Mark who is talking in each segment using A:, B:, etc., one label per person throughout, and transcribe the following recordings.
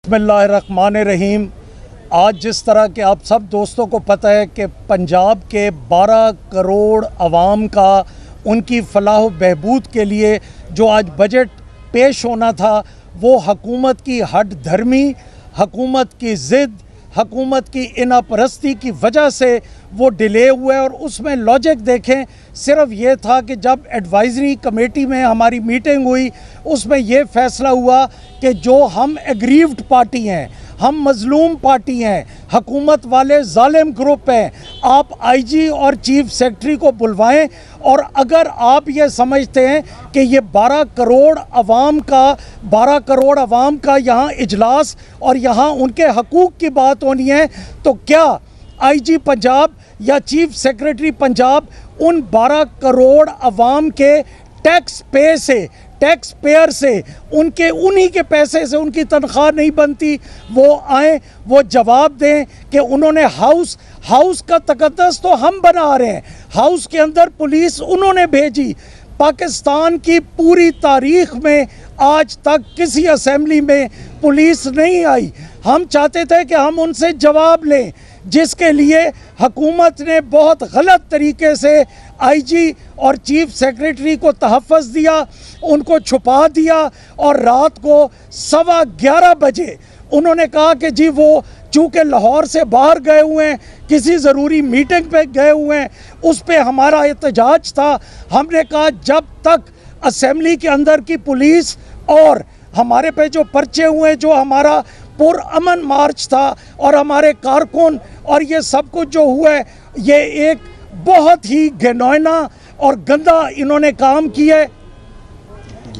A: बिस्मिल्लाहिर्रहमानिर्रहीम। आज जिस तरह के आप सब दोस्तों को पता है कि पंजाब के 12 करोड़ आवाम का उनकी फलाह बहबूद के लिए जो आज बजट पेश होना था वो हुकूमत की हट धर्मी, हुकूमत की ज़िद, हुकूमत की इनापरस्ती की वजह से वो डिले हुए। और उसमें लॉजिक देखें, सिर्फ ये था कि जब एडवाइज़री कमेटी में हमारी मीटिंग हुई उसमें ये फ़ैसला हुआ कि जो हम एग्रीव्ड पार्टी हैं, हम मज़लूम पार्टी हैं, हुकूमत वाले जालिम ग्रुप हैं, आप आईजी और चीफ सेक्रेटरी को बुलवाएं। और अगर आप ये समझते हैं कि ये 12 करोड़ आवाम का यहाँ इजलास और यहाँ उनके हकूक़ की बात होनी है, तो क्या आईजी पंजाब या चीफ सेक्रेटरी पंजाब उन 12 करोड़ आवाम के टैक्स पेयर से उनके उन्हीं के पैसे से उनकी तनख्वाह नहीं बनती? वो आए, वो जवाब दें कि उन्होंने हाउस का तकद्दस तो हम बना रहे हैं, हाउस के अंदर पुलिस उन्होंने भेजी। पाकिस्तान की पूरी तारीख में आज तक किसी असेंबली में पुलिस नहीं आई। हम चाहते थे कि हम उनसे जवाब लें, जिसके लिए हुकूमत ने बहुत गलत तरीके से आईजी और चीफ सेक्रेटरी को तहफ़्फ़ुज़ दिया, उनको छुपा दिया। और रात को 11:15 बजे उन्होंने कहा कि जी वो चूँकि लाहौर से बाहर गए हुए हैं, किसी ज़रूरी मीटिंग पे गए हुए हैं, उस पर हमारा एहतजाज था। हमने कहा जब तक असेंबली के अंदर की पुलिस और हमारे पे जो पर्चे हुए, जो हमारा पुरअमन मार्च था और हमारे कारकुन और ये सब कुछ जो हुआ है, ये एक बहुत ही घिनौना और गंदा इन्होंने काम किया है।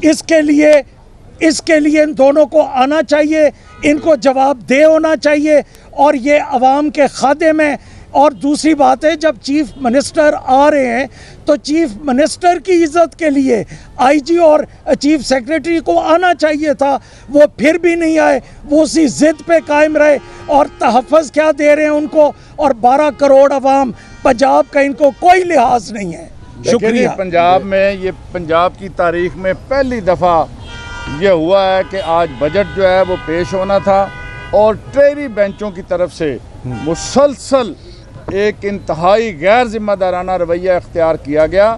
A: इसके लिए इन दोनों को आना चाहिए, इनको जवाबदेह होना चाहिए और ये अवाम के खादिम हैं। और दूसरी बात है, जब चीफ मिनिस्टर आ रहे हैं तो चीफ मिनिस्टर की इज़्ज़त के लिए आईजी और चीफ सेक्रेटरी को आना चाहिए था। वो फिर भी नहीं आए, वो उसी ज़िद पे कायम रहे और तहफ़्फ़ुज़ क्या दे रहे हैं उनको। और 12 करोड़ अवाम पंजाब का इनको कोई लिहाज नहीं है। शुक्रिया।
B: पंजाब में ये पंजाब की तारीख में पहली दफ़ा ये हुआ है कि आज बजट जो है वो पेश होना था और ट्रेरी बेंचों की तरफ से मुसलसल एक इंतहाई गैर जिम्मेदाराना रवैया इख्तियार किया गया।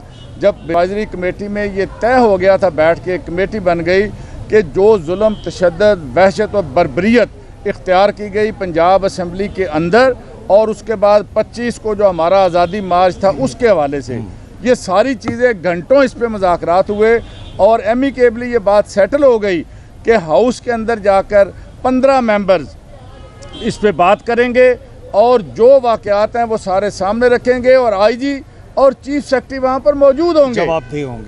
B: जब एडवाइजरी कमेटी में ये तय हो गया था, बैठ के कमेटी बन गई कि जो जुल्म, तशद्दुद, वहशत और बर्बरियत इख्तियार की गई पंजाब असम्बली के अंदर और उसके बाद 25 को जो हमारा आज़ादी मार्च था उसके हवाले से, ये सारी चीज़ें घंटों इस पर मुज़ाकरात हुए और एमिकेबली ये बात सेटल हो गई कि हाउस के अंदर जाकर 15 मेंबर्स इस पर बात करेंगे और जो वाक़यात हैं वो सारे सामने रखेंगे और आईजी और चीफ सेक्रेटरी वहाँ पर मौजूद होंगे,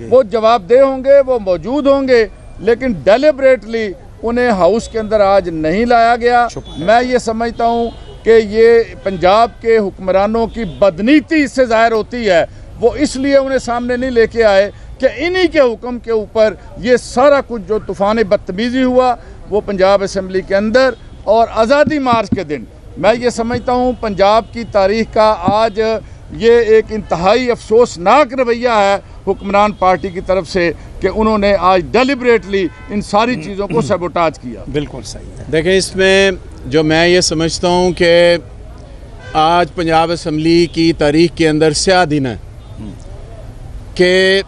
B: वो जवाबदेह होंगे, वो मौजूद होंगे। लेकिन डेलिब्रेटली उन्हें हाउस के अंदर आज नहीं लाया गया। मैं ये समझता हूँ कि ये पंजाब के हुक्मरानों की बदनीति इससे ज़ाहिर होती है। वो इसलिए उन्हें सामने नहीं लेके आए कि इन्हीं के हुक्म के ऊपर ये सारा कुछ जो तूफ़ान बदतमीज़ी हुआ वो पंजाब असम्बली के अंदर और आज़ादी मार्च के दिन, मैं ये समझता हूँ पंजाब की तारीख़ का आज ये एक इंतहाई अफसोसनाक रवैया है हुक्मरान पार्टी की तरफ से कि उन्होंने आज डेलिब्रेटली इन सारी चीज़ों को सबोटाज किया।
A: बिल्कुल सही है।
C: देखिए, इसमें जो मैं ये समझता हूँ कि आज पंजाब असम्बली की तारीख़ के अंदर स्याह दिन है कि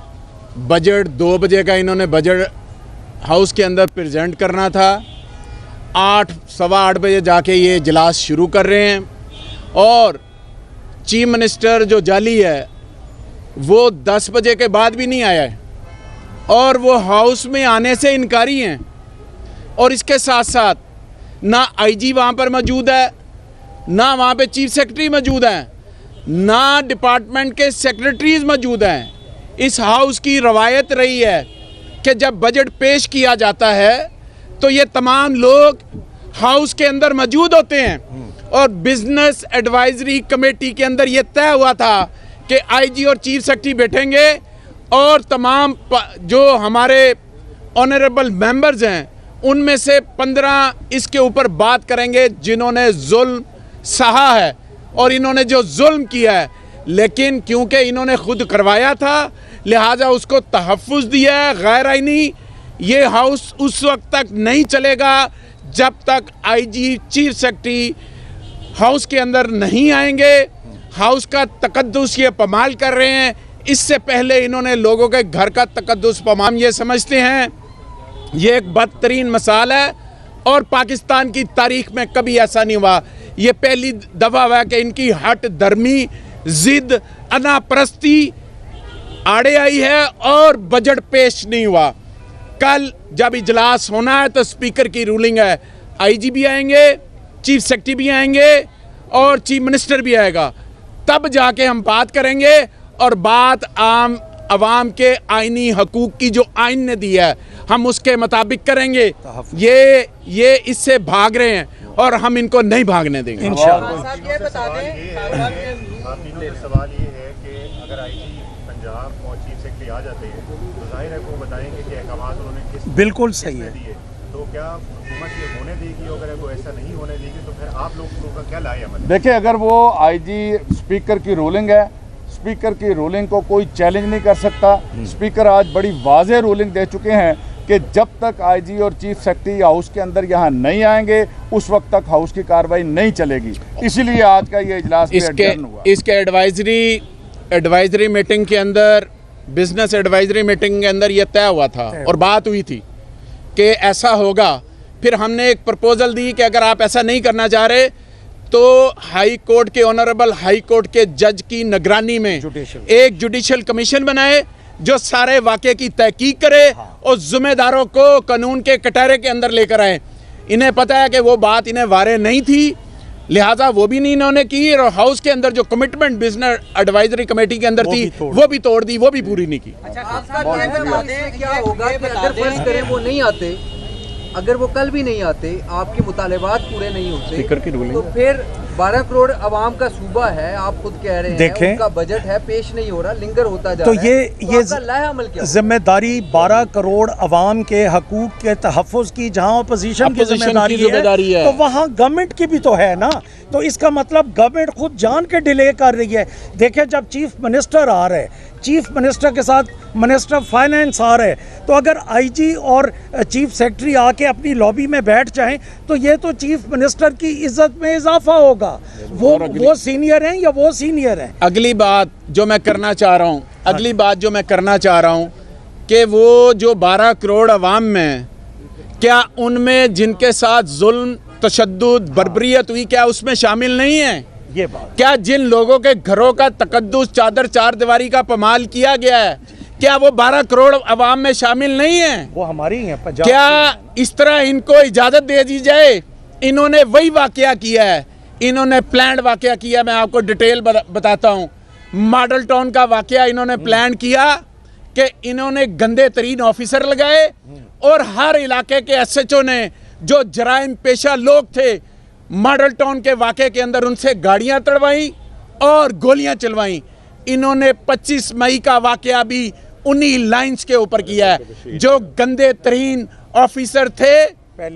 C: बजट 2 बजे का इन्होंने बजट हाउस के अंदर प्रेजेंट करना था। 8-8:15 बजे जाके ये इजलास शुरू कर रहे हैं और चीफ मिनिस्टर जो जाली है वो 10 बजे के बाद भी नहीं आया है और वो हाउस में आने से इनकारी हैं। और इसके साथ साथ ना आईजी वहाँ पर मौजूद है, ना वहाँ पे चीफ सेक्रेटरी मौजूद हैं, ना डिपार्टमेंट के सेक्रेटरीज मौजूद हैं। इस हाउस की रवायत रही है कि जब बजट पेश किया जाता है तो ये तमाम लोग हाउस के अंदर मौजूद होते हैं। और बिजनेस एडवाइजरी कमेटी के अंदर ये तय हुआ था कि आईजी और चीफ सेक्रेटरी बैठेंगे और तमाम जो हमारे ऑनरेबल मेंबर्स हैं उनमें से 15 इसके ऊपर बात करेंगे जिन्होंने जुल्म सहा है और इन्होंने जो जुल्म किया है। लेकिन क्योंकि इन्होंने खुद करवाया था लिहाजा उसको तहफ़्फ़ुज़ दिया है गैर आइनी। ये हाउस उस वक्त तक नहीं चलेगा जब तक आईजी चीफ सेक्रेटरी हाउस के अंदर नहीं आएंगे, हाउस का तकद्दुस ये पमाल कर रहे हैं। इससे पहले इन्होंने लोगों के घर का तकद्दुस पमाल, ये समझते हैं ये एक बदतरीन मिसाल है और पाकिस्तान की तारीख में कभी ऐसा नहीं हुआ। ये पहली दफ़ा हुआ कि इनकी हट धर्मी जिद अनापरस्ती आड़े आई है और बजट पेश नहीं हुआ। कल जब इजलास होना है तो स्पीकर की रूलिंग है, आईजी भी आएंगे, चीफ सेक्रेटरी भी आएंगे और चीफ मिनिस्टर भी आएगा, तब जाके हम बात करेंगे और बात आम अवाम के आइनी हकूक की जो आइन ने दी है हम उसके मुताबिक करेंगे। ये इससे भाग रहे हैं और हम इनको नहीं भागने देंगे।
D: साहब ये बता दें,
E: सवाल ये है कि अगर आईजी पंजाब और चीफ सेक्रेटरी आ जाते हैं तो जाहिर है वो बताएंगे कि अहकामात उन्होंने किस
A: बिल्कुल सही है।
E: दिए, तो क्या हुकूमत ये होने देगी? अगर वो ऐसा नहीं होने देगी तो फिर आप लोगों का क्या लाए अमल?
B: देखिए, अगर वो आईजी स्पीकर की रूलिंग है, स्पीकर की रूलिंग को कोई चैलेंज नहीं कर सकता। स्पीकर आज बड़ी वाज़ेह रूलिंग दे चुके हैं कि जब तक आईजी और चीफ सेक्रेटरी हाउस के अंदर यहाँ नहीं आएंगे उस वक्त तक हाउस की कार्रवाई नहीं चलेगी। इसीलिए आज का ये इजलास
C: इसके एडवाइजरी मीटिंग के अंदर, बिजनेस एडवाइजरी मीटिंग के अंदर ये तय हुआ था और बात हुई थी कि ऐसा होगा। फिर हमने एक प्रपोजल दी कि अगर आप ऐसा नहीं करना चाह रहे तो हाई कोर्ट के ऑनरेबल हाई कोर्ट के जज की निगरानी में एक जुडिशल कमीशन बनाए जो सारे वाक़े की तहकीक करे और जिम्मेदारों को कानून के कटहरे के अंदर लेकर आए। इन्हें पता है कि वो बात इन्हें वारे नहीं थी, लिहाजा वो भी नहीं इन्होंने की और हाउस के अंदर जो कमिटमेंट बिजनेस एडवाइजरी कमेटी के अंदर थी वो भी तोड़ दी, वो भी पूरी नहीं की।
D: अच्छा, आपका ये बता दें क्या होगा कि अगर फर्ज करें वो नहीं आते, अगर वो कल भी नहीं आते, आपके मुतालबात पूरे नहीं होते, तो फिर 12 करोड़ आवाम का सूबा है, आप खुद कह रहे हैं उनका बजट है, पेश नहीं हो रहा, लिंगर होता जा रहा है, तो ये लाएअमल क्या जिम्मेदारी
A: 12 करोड़ अवाम के हकूक के तहफ़्फ़ुज़ की जहाँ अपोजिशन की जिम्मेदारी है, तो वहाँ गवर्नमेंट की भी तो है ना। तो इसका मतलब गवर्नमेंट खुद जान के डिले कर रही है। देखिए, जब चीफ मिनिस्टर आ रहे, चीफ मिनिस्टर के साथ मिनिस्टर ऑफ फाइनेंस आ रहे, तो अगर आईजी और चीफ सेक्रेटरी आके अपनी लॉबी में बैठ जाएं तो ये तो चीफ मिनिस्टर की इज्जत में इजाफा होगा। वो सीनियर हैं या वो सीनियर हैं?
C: अगली बात जो मैं करना चाह रहा हूँ कि वो जो 12 करोड़ अवाम में, क्या उनमें जिनके साथ जुल्म, तशद्दुद, बर्बरियत हुई, क्या उसमें शामिल नहीं है?
A: ये बात,
C: क्या जिन लोगों के घरों का तकद्दुस, चादर चार दीवारी का पमाल किया गया है, क्या वो 12 करोड़ अवाम में शामिल नहीं है?
A: वो हमारी ही है, पंजाब।
C: क्या इस तरह इनको इजाज़त दे दी जाए? इन्होंने वही वाकया किया है, इन्होंने प्लान वाकया किया। मैं आपको डिटेल बताता हूँ। मॉडल टाउन का वाकया इन्होंने प्लान किया कि इन्होंने गंदे तरीन ऑफिसर लगाए और हर इलाके के SHO ने जो जराइम पेशा लोग थे मॉडल टाउन के वाक़े के अंदर उनसे गाड़ियां तड़वाई और गोलियां चलवाई। इन्होंने 25 मई का वाक़या भी उन्हीं लाइंस के ऊपर किया है। जो गंदे तरीन ऑफिसर थे,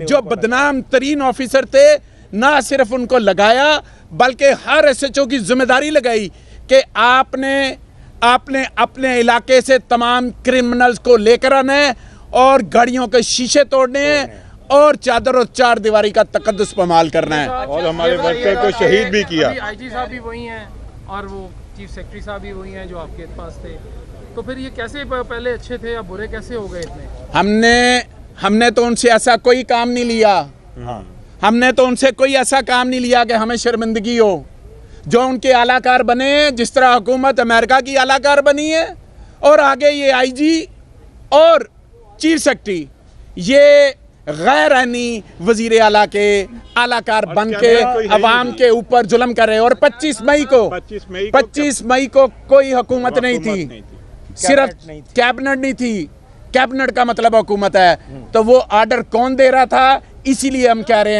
C: जो बदनाम तरीन ऑफिसर थे, ना सिर्फ उनको लगाया बल्कि हर SHO की जिम्मेदारी लगाई कि आपने अपने इलाके से तमाम क्रिमिनल्स को लेकर आना है और गाड़ियों के शीशे तोड़ने हैं और चादर और चार दीवारी का तकद्दुस पमाल करना है।
E: और हमारे वर्कर को शहीद भी किया।
F: आईजी साहब भी वही हैं और वो चीफ सेक्रेटरी साहब भी वही हैं जो आपके पास थे, तो फिर ये कैसे पहले अच्छे थे या बुरे कैसे हो गए इतने?
C: हमने तो उनसे ऐसा कोई काम नहीं लिया। हमने तो उनसे कोई ऐसा काम नहीं लिया कि हमें शर्मिंदगी हो। जो उनके आलाकार बने, जिस तरह हुकूमत अमेरिका की आलाकार बनी है और आगे ये आईजी और चीफ सेक्रेटरी ये गैर आईनी वजीर आला के आलाकार बन के अवाम के ऊपर जुल्म कर रहे। और 25 मई को कोई हुकूमत नहीं थी, सिर्फ कैबिनेट नहीं थी। कैबिनेट का मतलब हुकूमत है, तो वो आर्डर कौन दे रहा था? इसीलिए हम कह रहे हैं